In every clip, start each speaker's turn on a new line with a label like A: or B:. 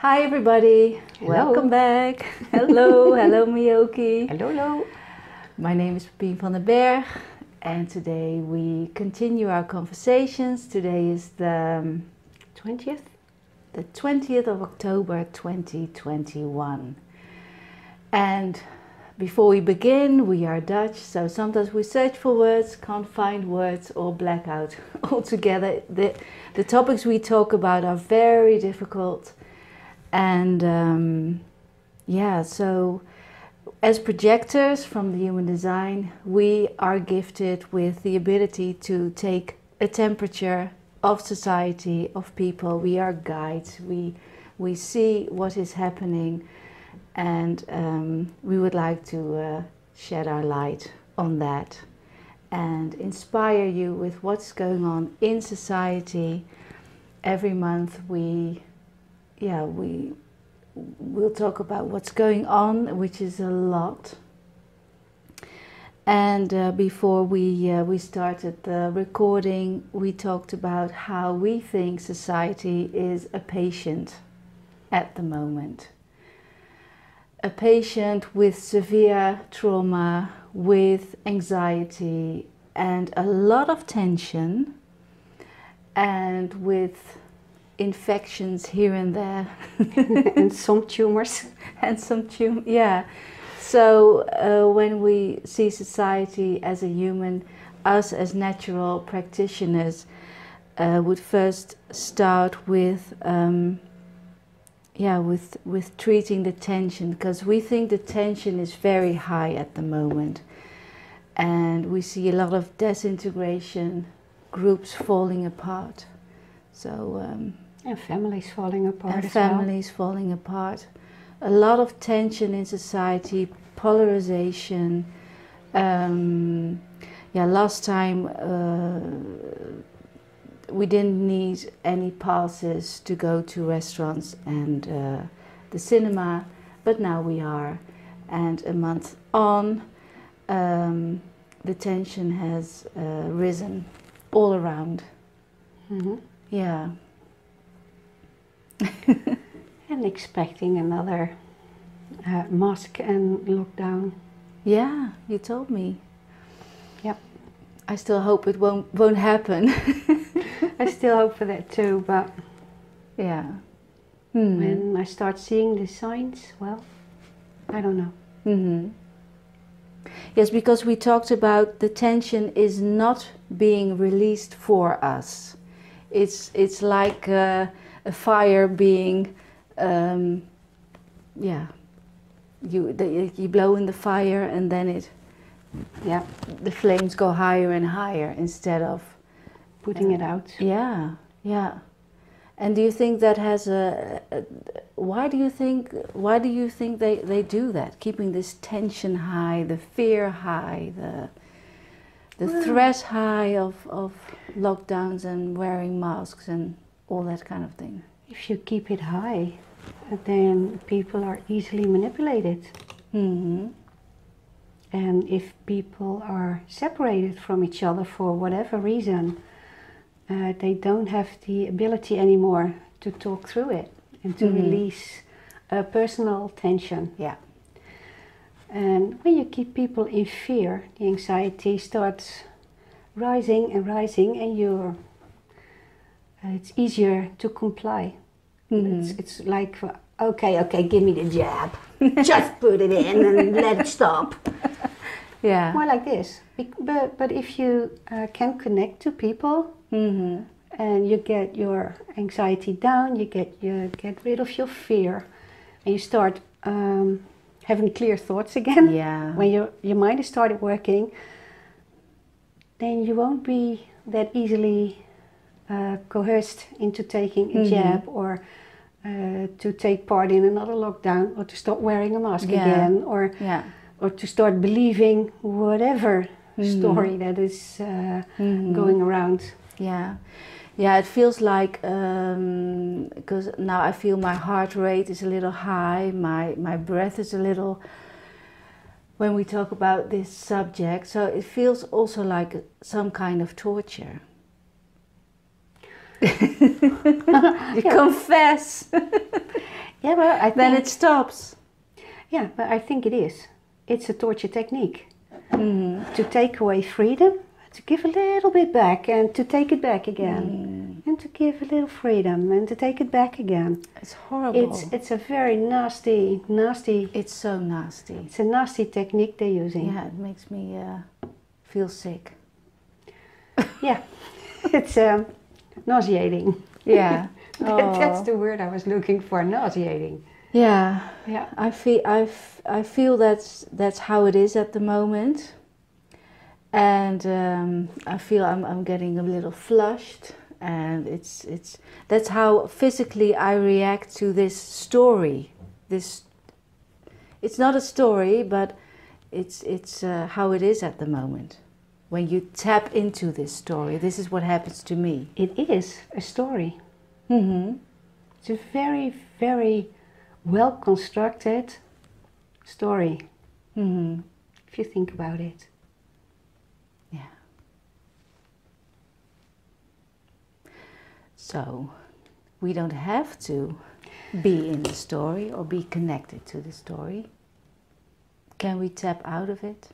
A: Hi everybody,
B: Hello.
A: Welcome back. Hello, hello Myoki.
B: Hello, hello.
A: My name is Pepine van den Berg and today we continue our conversations. Today is the
B: 20th?
A: The 20th of October 2021. And before we begin, we are Dutch, so sometimes we search for words, can't find words or black out altogether. The topics we talk about are very difficult. And so as projectors from the human design, we are gifted with the ability to take a temperature of society, of people. We are guides. We see what is happening, and we would like to shed our light on that and inspire you with what's going on in society. Every month we'll talk about what's going on, which is a lot. And before we started the recording, we talked about how we think society is a patient at the moment. A patient with severe trauma, with anxiety and a lot of tension, and with infections here and there.
B: And some tumors.
A: Yeah. So when we see society as a human, us as natural practitioners would first start with treating the tension, because we think the tension is very high at the moment, and we see a lot of disintegration, groups falling apart. So
B: and families falling apart
A: and
B: as
A: families
B: well.
A: falling apart. A lot of tension in society, polarization. Last time we didn't need any passes to go to restaurants and the cinema, but now we are. And a month on, the tension has risen all around.
B: Mm-hmm.
A: Yeah.
B: And expecting another mask and lockdown.
A: Yeah, you told me.
B: Yep.
A: I still hope it won't happen.
B: I still hope for that too, but
A: yeah.
B: When I start seeing the signs, well, I don't know.
A: Mm-hmm. Yes, because we talked about the tension is not being released for us. It's like a fire being, you blow in the fire and then the flames go higher and higher instead of
B: putting it out.
A: Yeah, yeah. And do you think that has why do you think they do that, keeping this tension high, the fear high, the threat high of lockdowns and wearing masks and all that kind of thing?
B: If you keep it high, then people are easily manipulated.
A: Mm-hmm.
B: And if people are separated from each other for whatever reason, they don't have the ability anymore to talk through it and to release personal tension.
A: Yeah.
B: And when you keep people in fear, the anxiety starts rising and rising, and it's easier to comply. Mm-hmm. It's like, okay, give me the jab. Just put it in and let it stop.
A: Yeah.
B: More like this. But if you can connect to people,
A: mm-hmm.
B: and you get your anxiety down, you get rid of your fear, and you start having clear thoughts again.
A: Yeah.
B: When your mind has started working, then you won't be that easily coerced into taking a jab or to take part in another lockdown, or to stop wearing a mask again, or to start believing whatever story that is going around.
A: Yeah, it feels like, because now I feel my heart rate is a little high, my breath is a little, when we talk about this subject, so it feels also like some kind of torture. You confess.
B: Yeah, well, I think,
A: then it stops.
B: yeah, but I think it is. It's a torture technique. To take away freedom, to give a little bit back and to take it back again. And to give a little freedom and to take it back again.
A: It's horrible.
B: It's a very nasty.
A: It's so nasty.
B: It's a nasty technique they're using.
A: Yeah, it makes me feel sick.
B: Yeah, it's nauseating.
A: Yeah.
B: That's the word I was looking for, nauseating.
A: Yeah.
B: Yeah.
A: I feel that's how it is at the moment, and I feel I'm getting a little flushed, and that's how physically I react to this story. It's not a story, but it's how it is at the moment. When you tap into this story, this is what happens to me.
B: It is a story. It's a very, very well constructed story. If you think about it.
A: Yeah. So we don't have to be in the story or be connected to the story. Can we tap out of it?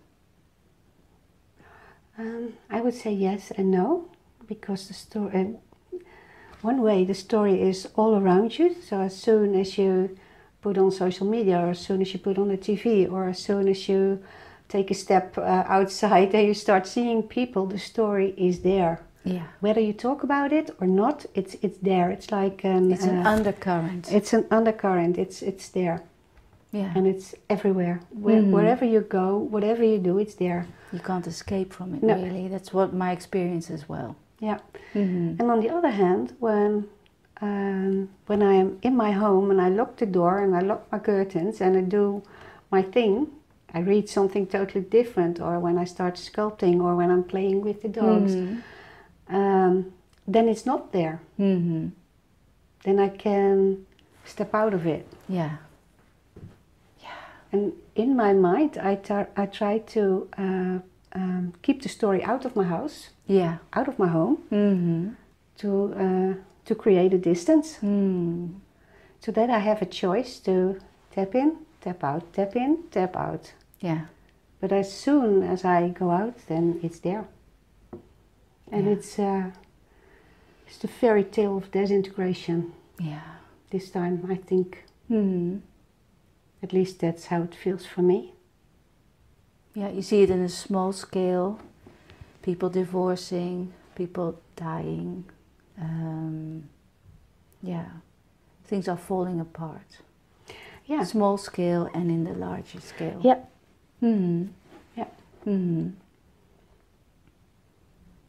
B: I would say yes and no, because the story, one way the story is all around you. So as soon as you put on social media, or as soon as you put on the TV, or as soon as you take a step outside and you start seeing people, the story is there.
A: Yeah.
B: Whether you talk about it or not, it's there. It's like
A: it's an undercurrent.
B: It's an undercurrent. It's there.
A: Yeah.
B: And it's everywhere. Wherever you go, whatever you do, it's there.
A: You can't escape from it,
B: No.
A: really. That's what my experience as well.
B: Yeah. And on the other hand, when I am in my home and I lock the door and I lock my curtains and I do my thing, I read something totally different, or when I start sculpting, or when I'm playing with the dogs, then it's not there. Then I can step out of it.
A: Yeah.
B: And in my mind, I try to keep the story out of my house,
A: Yeah.
B: out of my home, to create a distance, so that I have a choice to tap in, tap out, tap in, tap out.
A: Yeah.
B: But as soon as I go out, then it's there. And it's the fairy tale of disintegration.
A: Yeah.
B: This time, I think. At least that's how it feels for me.
A: Yeah, you see it in a small scale. People divorcing, people dying. Yeah, things are falling apart.
B: Yeah.
A: Small scale and in the larger scale.
B: Yeah.
A: Yeah.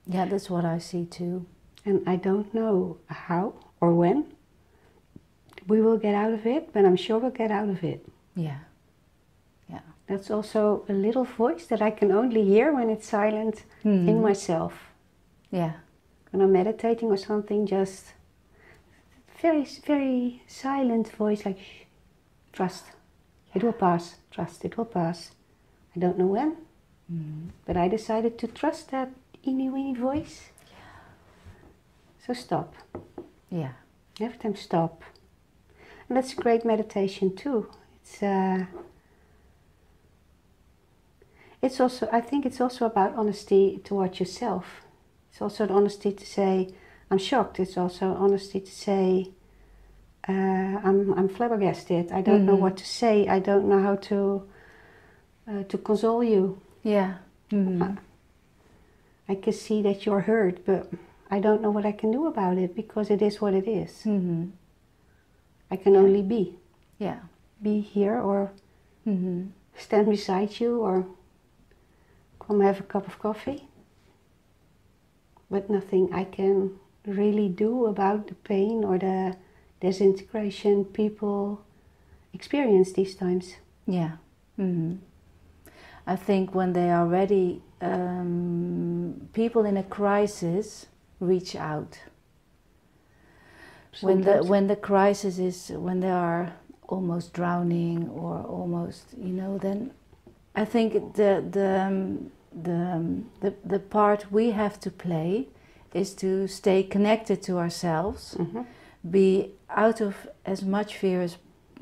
A: Yeah, that's what I see too.
B: And I don't know how or when we will get out of it, but I'm sure we'll get out of it.
A: Yeah. Yeah.
B: That's also a little voice that I can only hear when it's silent in myself.
A: Yeah.
B: When I'm meditating or something, just very, very silent voice, like, shh, trust, it will pass, trust, it will pass. I don't know when, but I decided to trust that eeny weeny voice.
A: Yeah.
B: So stop.
A: Yeah.
B: Every time stop. And that's a great meditation too. It's also, I think it's also about honesty towards yourself. It's also an honesty to say, I'm shocked. It's also honesty to say, I'm flabbergasted. I don't know what to say. I don't know how to console you.
A: Yeah.
B: I can see that you're hurt, but I don't know what I can do about it, because it is what it is. I can only be.
A: Yeah.
B: Be here, or stand beside you, or come have a cup of coffee. But nothing I can really do about the pain or the disintegration people experience these times.
A: Yeah. I think when they are ready, people in a crisis reach out. When the crisis is, when they are almost drowning or almost, then I think the part we have to play is to stay connected to ourselves, be out of as much fear as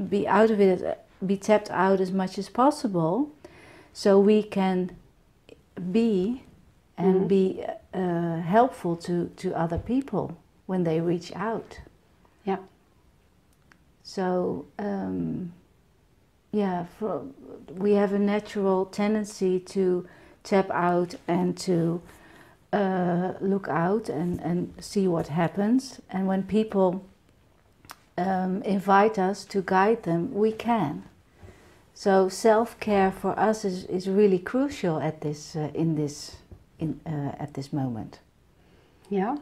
A: be out of it, be tapped out as much as possible, so we can be and be helpful to other people when they reach out.
B: Yeah.
A: So we have a natural tendency to tap out and to look out and see what happens. And when people invite us to guide them, we can. So self-care for us is really crucial at this at this moment.
B: Yeah.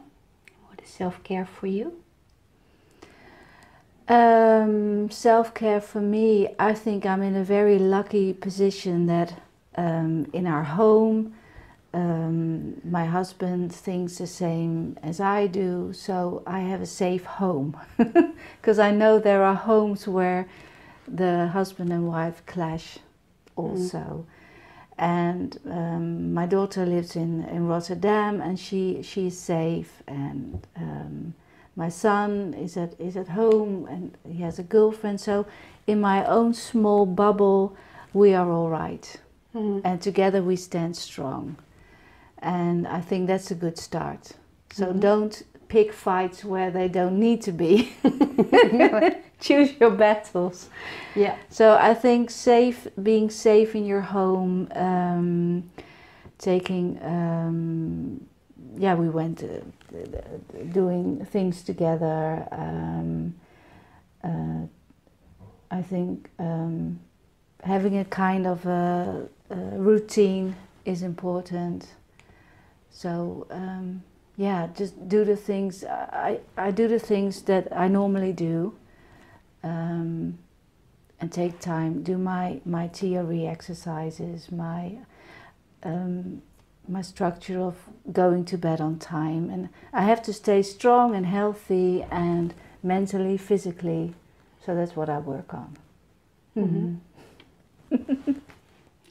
B: What is self-care for you?
A: Self-care for me, I think I'm in a very lucky position that in our home, my husband thinks the same as I do, so I have a safe home. Because I know there are homes where the husband and wife clash also. And my daughter lives in Rotterdam, and she's safe, and my son is at home and he has a girlfriend. So in my own small bubble we are all right, and together we stand strong, and I think that's a good start. So don't pick fights where they don't need to be. Choose your battles.
B: Yeah.
A: So I think being safe in your home, we went doing things together. I think having a kind of a routine is important. So just do the things. I do the things that I normally do. And take time, do my theory exercises, my structure of going to bed on time, and I have to stay strong and healthy and mentally, physically, so that's what I work on.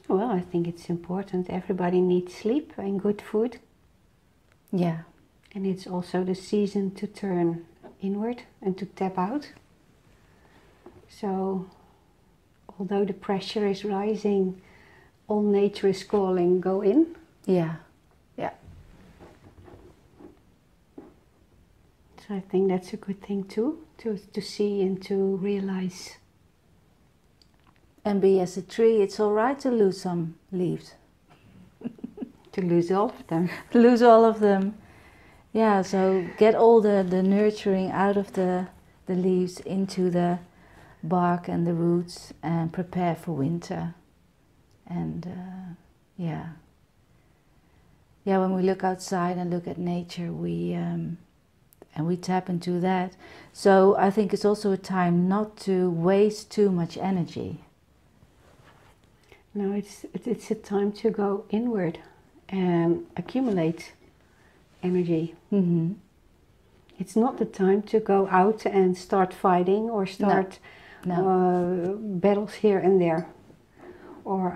B: Well, I think it's important. Everybody needs sleep and good food.
A: Yeah.
B: And it's also the season to turn inward and to tap out. So, although the pressure is rising, all nature is calling, go in.
A: Yeah, yeah.
B: So I think that's a good thing too, to see and to realize.
A: And be as a tree, it's all right to lose some leaves.
B: To lose all of them.
A: Lose all of them. Yeah, so get all the nurturing out of the leaves into the bark and the roots, and prepare for winter. And when we look outside and look at nature, we tap into that. So I think it's also a time not to waste too much energy.
B: No, it's a time to go inward and accumulate energy. It's not the time to go out and start fighting or start battles here and there, or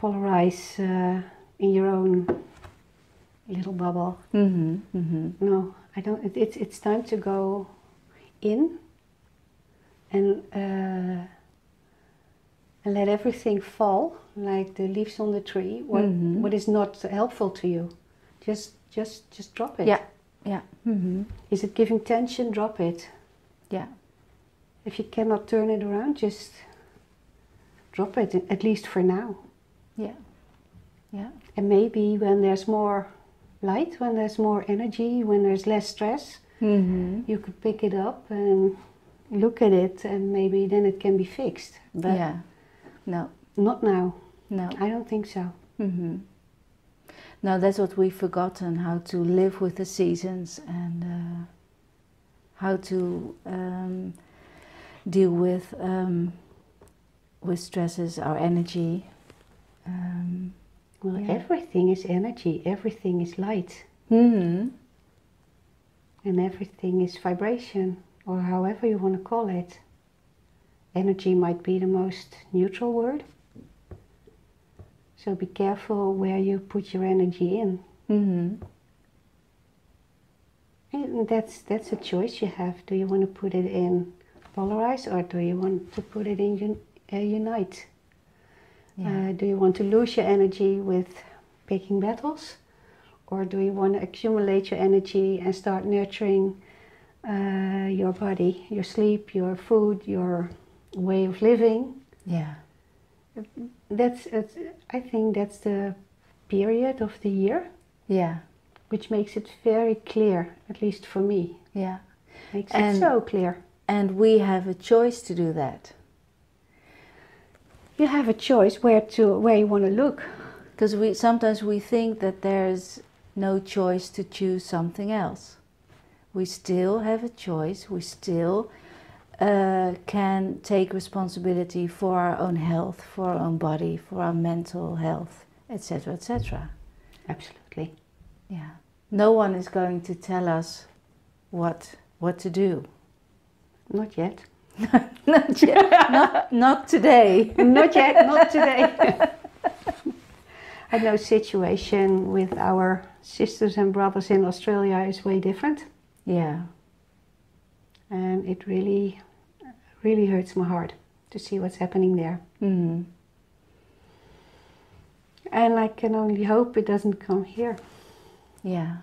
B: polarize in your own little bubble. No, I don't. It's time to go in and let everything fall, like the leaves on the tree. What is not helpful to you, just drop it.
A: Yeah.
B: Is it giving tension? Drop it.
A: Yeah.
B: If you cannot turn it around, just drop it, at least for now.
A: Yeah. Yeah.
B: And maybe when there's more light, when there's more energy, when there's less stress, you could pick it up and look at it, and maybe then it can be fixed. But not now.
A: No.
B: I don't think so.
A: No, that's what we've forgotten, how to live with the seasons, and how to deal with stresses, our energy.
B: Everything is energy, everything is light. And everything is vibration, or however you want to call it. Energy might be the most neutral word. So be careful where you put your energy in. And that's a choice you have. Do you want to put it in polarize, or do you want to put it in unite?
A: Yeah.
B: Do you want to lose your energy with picking battles, or do you want to accumulate your energy and start nurturing your body, your sleep, your food, your way of living?
A: Yeah.
B: I think that's the period of the year.
A: Yeah.
B: Which makes it very clear, at least for me.
A: Yeah.
B: Makes it so clear.
A: And we have a choice to do that.
B: You have a choice where you want to look.
A: Because sometimes we think that there's no choice to choose something else. We still have a choice. We still can take responsibility for our own health, for our own body, for our mental health, etc., etc.
B: Absolutely.
A: Yeah. No one is going to tell us what to do.
B: Not yet.
A: Not yet. Not today.
B: Not yet. Not today. I know situation with our sisters and brothers in Australia is way different.
A: Yeah.
B: And it really, really hurts my heart to see what's happening there.
A: Mm-hmm.
B: And I can only hope it doesn't come here.
A: Yeah.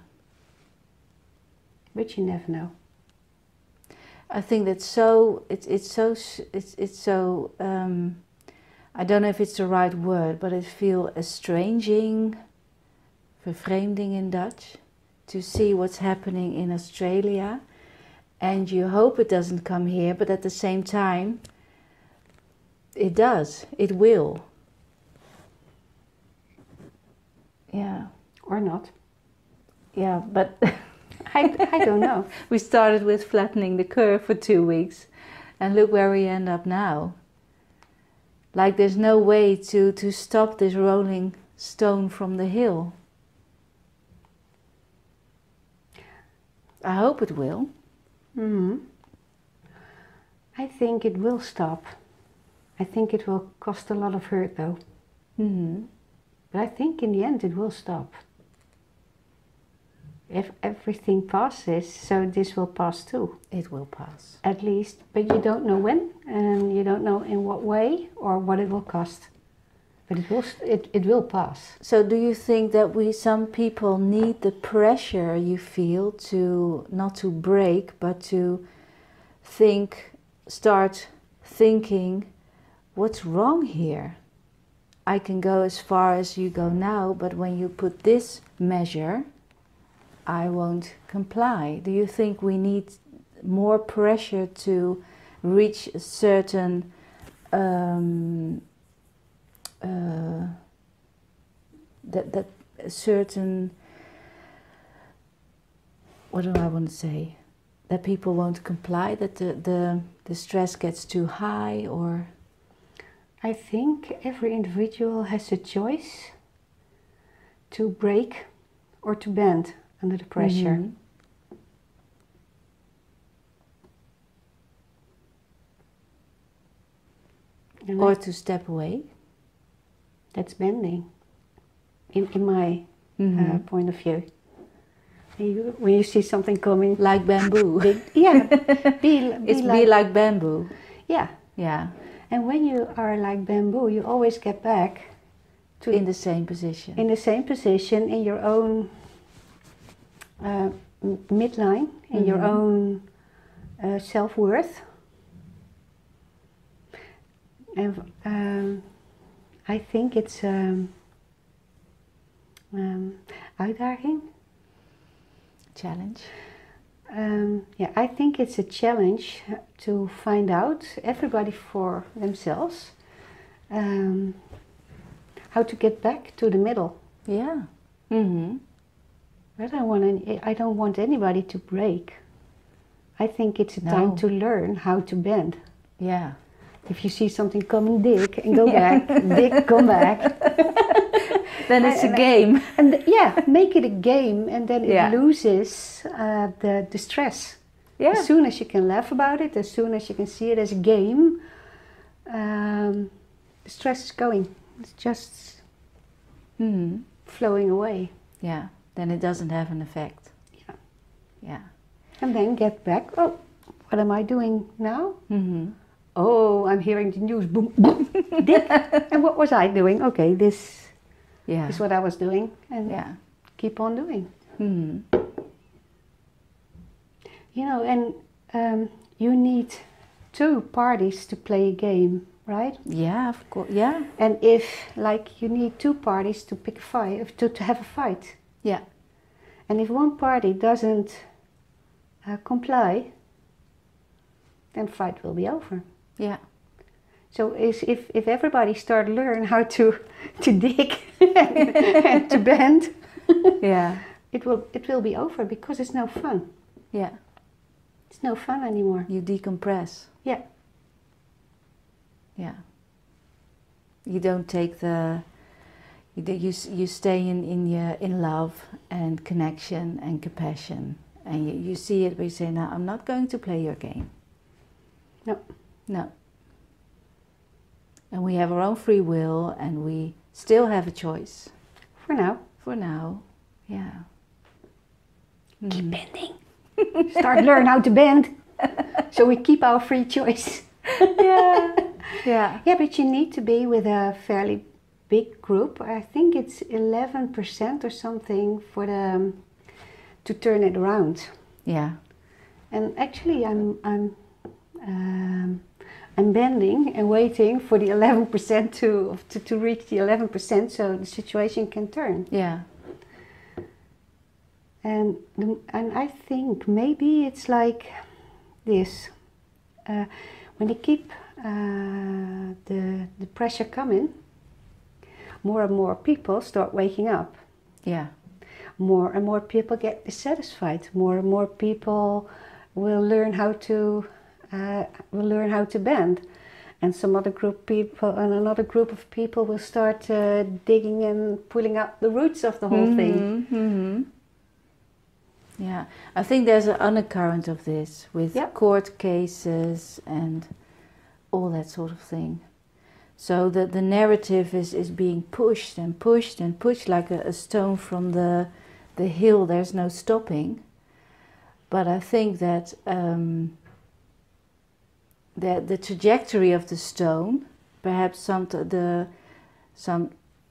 B: But you never know.
A: I think that's so. It's so. I don't know if it's the right word, but it feels estranging, vervreemding in Dutch, to see what's happening in Australia, and you hope it doesn't come here, but at the same time, it does. It will. Yeah.
B: Or not.
A: Yeah, but
B: I don't know.
A: We started with flattening the curve for 2 weeks, and look where we end up now. Like there's no way to stop this rolling stone from the hill. I hope it will.
B: Mm-hmm. I think it will stop. I think it will cost a lot of hurt though.
A: Mm-hmm.
B: But I think in the end it will stop. If everything passes, so this will pass too.
A: It will pass.
B: At least, but you don't know when, and you don't know in what way or what it will cost. But it will pass.
A: So do you think that some people need the pressure you feel to, not to break, but to start thinking, what's wrong here? I can go as far as you go now, but when you put this measure, I won't comply. Do you think we need more pressure to reach a certain that a certain, what do I want to say? That people won't comply, that the stress gets too high, or?
B: I think every individual has a choice to break or to bend under the pressure.
A: Mm-hmm. Or to step away.
B: That's bending, in my point of view. When you see something coming,
A: like bamboo.
B: Be
A: like bamboo.
B: Yeah.
A: Yeah.
B: And when you are like bamboo, you always get back to
A: in the same position.
B: In the same position, in your own midline, in your own self-worth. And I think it's uitdaging.
A: Challenge.
B: I think it's a challenge to find out, everybody for themselves, how to get back to the middle.
A: Yeah. Mm-hmm.
B: I don't want anybody to break. I think it's a time to learn how to bend.
A: Yeah.
B: If you see something coming, dig and go back, dig, come back.
A: Then it's a game.
B: Make it a game, and then it loses the stress. Yeah. As soon as you can laugh about it, as soon as you can see it as a game, the stress is going. It's just flowing away.
A: Yeah. Then it doesn't have an effect.
B: Yeah.
A: Yeah.
B: And then get back. Oh, what am I doing now?
A: Mm-hmm.
B: Oh, I'm hearing the news. Boom, boom, dip. And what was I doing? Okay, this is what I was doing. And keep on doing.
A: Mm-hmm.
B: You know, and you need 2 parties to play a game, right?
A: Yeah, of course. Yeah.
B: And if, like, you need 2 parties to pick a fight, to have a fight.
A: Yeah.
B: And if one party doesn't comply, then fight will be over.
A: Yeah.
B: So if everybody start learn how to dig and to bend,
A: Yeah.
B: it will be over because it's no fun.
A: Yeah.
B: It's no fun anymore.
A: You decompress.
B: Yeah.
A: Yeah. You don't take the. You stay in love and connection and compassion, and you see it. We say, "Now, I'm not going to play your game."
B: No.
A: No. And we have our own free will, and we still have a choice.
B: For now.
A: For now, yeah.
B: Keep bending. Start learn how to bend, so we keep our free choice.
A: Yeah. Yeah.
B: Yeah, but you need to be with a fairly big group. I think it's 11% or something for the to turn it around.
A: Yeah.
B: And actually, I'm bending and waiting for the 11% to reach the 11%, so the situation can turn.
A: Yeah.
B: And I think maybe it's like this. When you keep the pressure coming, more and more people start waking up.
A: Yeah.
B: More and more people get dissatisfied. More and more people will learn how to bend, and some other group another group of people will start digging and pulling up the roots of the whole thing.
A: Mm-hmm. Yeah, I think there's an undercurrent of this with court cases and all that sort of thing. So the narrative is being pushed and pushed and pushed like a stone from the hill. There's no stopping. But I think that the trajectory of the stone, perhaps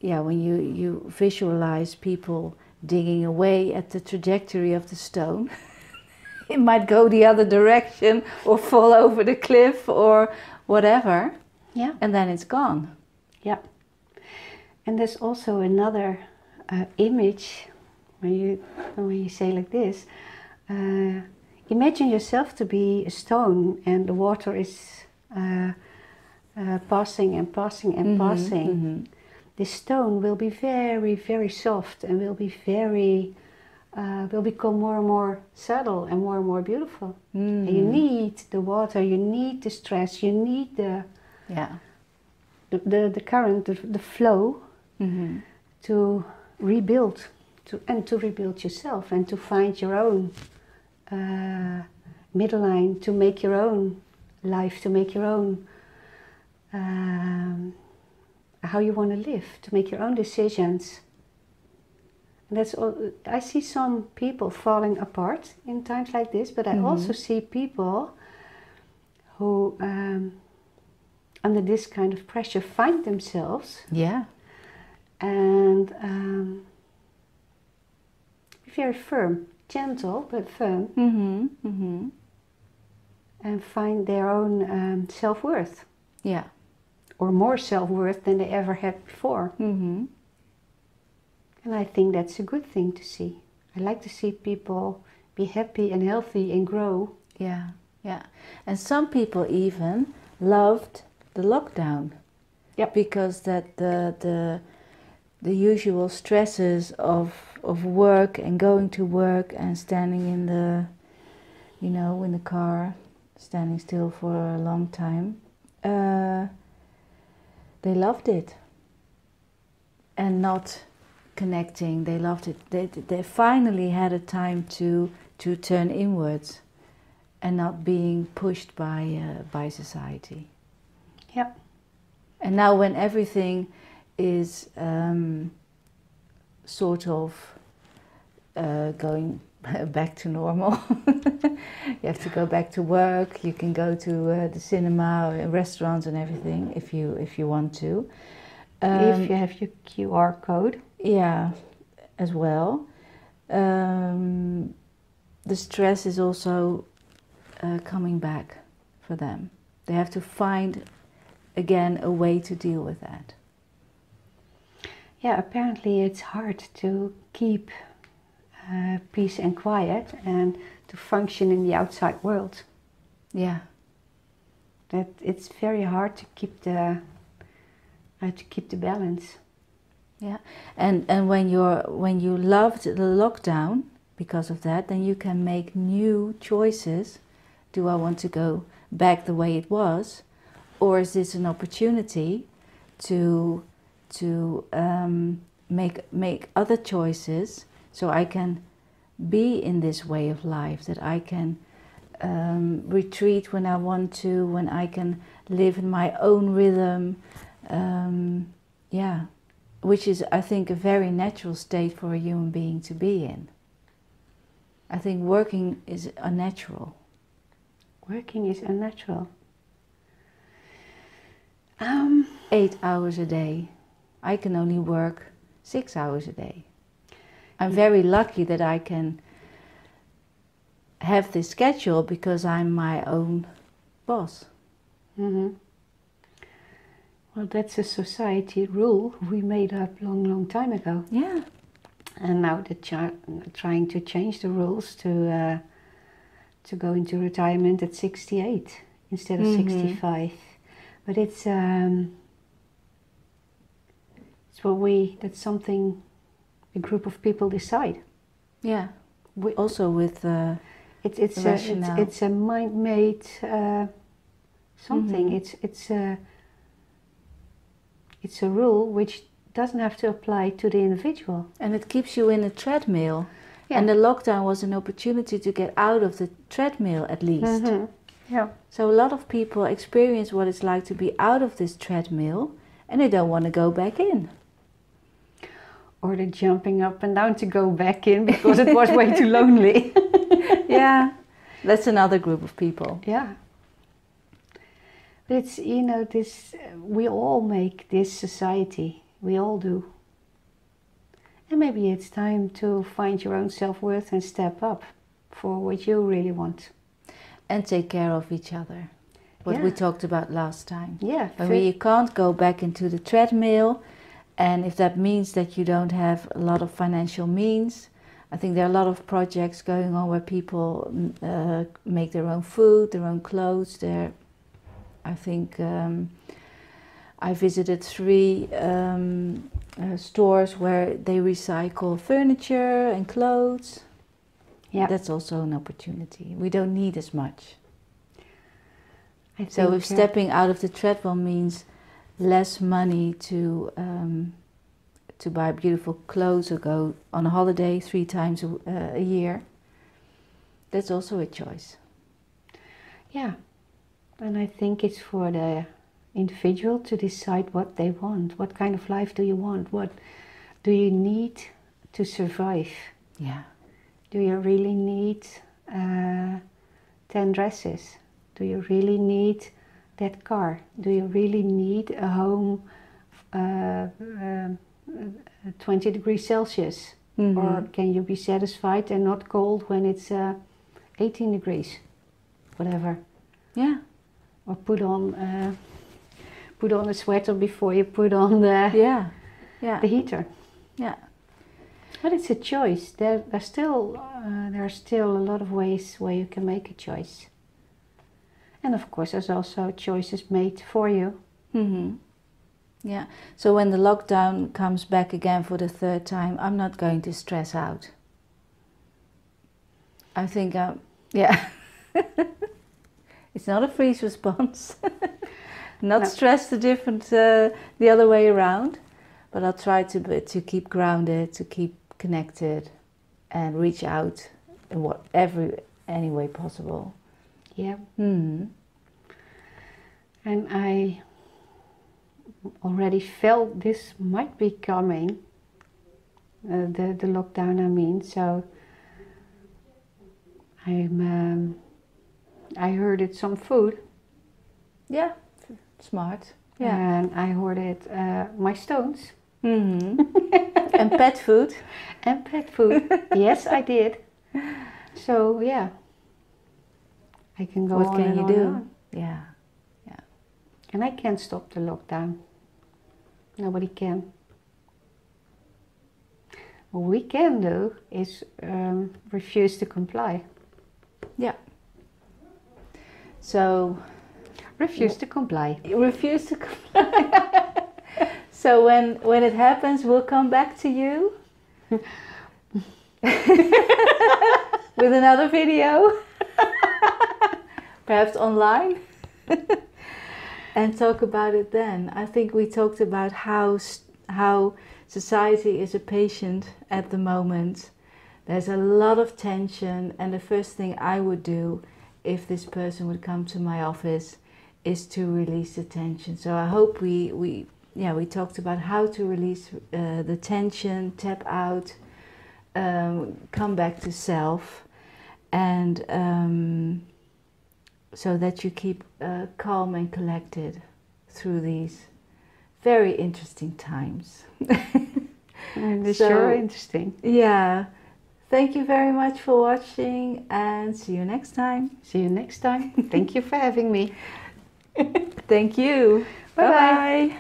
A: when you visualize people digging away at the trajectory of the stone, it might go the other direction or fall over the cliff or whatever.
B: Yeah.
A: And then it's gone.
B: Yeah. And there's also another image when you say like this. Imagine yourself to be a stone and the water is passing and passing and passing. Mm-hmm. This stone will be very, very soft and will become more and more subtle and more beautiful. Mm-hmm. And you need the water, you need the stress, you need the current, the flow to rebuild, to rebuild yourself and to find your own midline, to make your own life, to make your own how you want to live, to make your own decisions. And that's all. I see some people falling apart in times like this, but I also see people who under this kind of pressure find themselves and be very firm, gentle but firm, and find their own self-worth.
A: Yeah.
B: Or more self-worth than they ever had before. Mm-hmm. And I think that's a good thing to see. I like to see people be happy and healthy and grow.
A: Yeah, yeah. And some people even loved the lockdown.
B: Yep.
A: Because that the usual stresses of work and going to work and standing in the car, standing still for a long time. They loved it, and not connecting. They loved it. They finally had a time to turn inwards, and not being pushed by society.
B: Yep.
A: And now, when everything is sort of going back to normal. You have to go back to work. You can go to the cinema, restaurants, and everything if you want to.
B: If you have your QR code.
A: Yeah, as well. The stress is also coming back for them. They have to find again a way to deal with that.
B: Yeah, apparently it's hard to keep peace and quiet and to function in the outside world.
A: Yeah.
B: That it's very hard to keep the balance.
A: Yeah, and when you loved the lockdown because of that, then you can make new choices. Do I want to go back the way it was, or is this an opportunity to make other choices, so I can be in this way of life, that I can retreat when I want to, when I can live in my own rhythm. Yeah, which is, I think, a very natural state for a human being to be in. I think working is unnatural.
B: Working is unnatural.
A: 8 hours a day. I can only work 6 hours a day. I'm very lucky that I can have this schedule because I'm my own boss.
B: Mm-hmm. Well, that's a society rule we made up long time ago.
A: Yeah.
B: And now they're trying to change the rules to go into retirement at 68 instead of 65. But it's that's something a group of people decide.
A: Yeah. Also with
B: it's a mind-made something. It's a rule which doesn't have to apply to the individual.
A: And it keeps you in a treadmill.
B: Yeah.
A: And the lockdown was an opportunity to get out of the treadmill at least.
B: Mm-hmm. Yeah.
A: So a lot of people experience what it's like to be out of this treadmill and they don't want to go back in.
B: Or they're jumping up and down to go back in because it was way too lonely.
A: Yeah, that's another group of people.
B: Yeah. But it's, we all make this society. We all do. And maybe it's time to find your own self-worth and step up for what you really want.
A: And take care of each other. What we talked about last time.
B: Yeah.
A: When you can't go back into the treadmill, and if that means that you don't have a lot of financial means, I think there are a lot of projects going on where people make their own food, their own clothes. I think I visited 3 stores where they recycle furniture and clothes. Yeah, that's also an opportunity. We don't need as much. So if stepping out of the treadmill means less money to buy beautiful clothes or go on a holiday 3 times a year, that's also a choice.
B: Yeah, and I think it's for the individual to decide what they want. What kind of life do you want? What do you need to survive?
A: Yeah.
B: Do you really need 10 dresses? Do you really need that car? Do you really need a home 20 degrees Celsius? Mm-hmm. Or can you be satisfied and not cold when it's 18 degrees? Whatever.
A: Yeah.
B: Or put on a sweater before you put on the heater.
A: Yeah.
B: But it's a choice. There are still a lot of ways where you can make a choice. And of course, there's also choices made for you.
A: Mm-hmm. Yeah. So when the lockdown comes back again for the 3rd time, I'm not going to stress out. I think, it's not a freeze response. Not stress the other way around, but I'll try to keep grounded, to keep connected, and reach out in any way possible.
B: Yeah.
A: Mm-hmm.
B: And I already felt this might be coming, the lockdown, I mean. So I hoarded some food.
A: Yeah, smart. Yeah.
B: And I hoarded my stones.
A: Mm-hmm. And pet food.
B: And pet food. Yes, I did. So yeah, I can go
A: What
B: on
A: can
B: and
A: you
B: on
A: do?
B: and on.
A: Yeah. Yeah.
B: And I can't stop the lockdown. Nobody can. What we can do is refuse to comply.
A: Yeah. So
B: Refuse to comply.
A: you refuse to comply. So when it happens, we'll come back to you with another video, perhaps online, and talk about it then. I think we talked about how society is a patient at the moment. There's a lot of tension, and the first thing I would do if this person would come to my office is to release the tension. So I hope we talked about how to release the tension, tap out, come back to self, and so that you keep calm and collected through these very interesting times.
B: And it's
A: So,
B: sure interesting.
A: Yeah. Thank you very much for watching, and see you next time.
B: See you next time. Thank you for having me.
A: Thank you.
B: Bye-bye.
A: Bye-bye.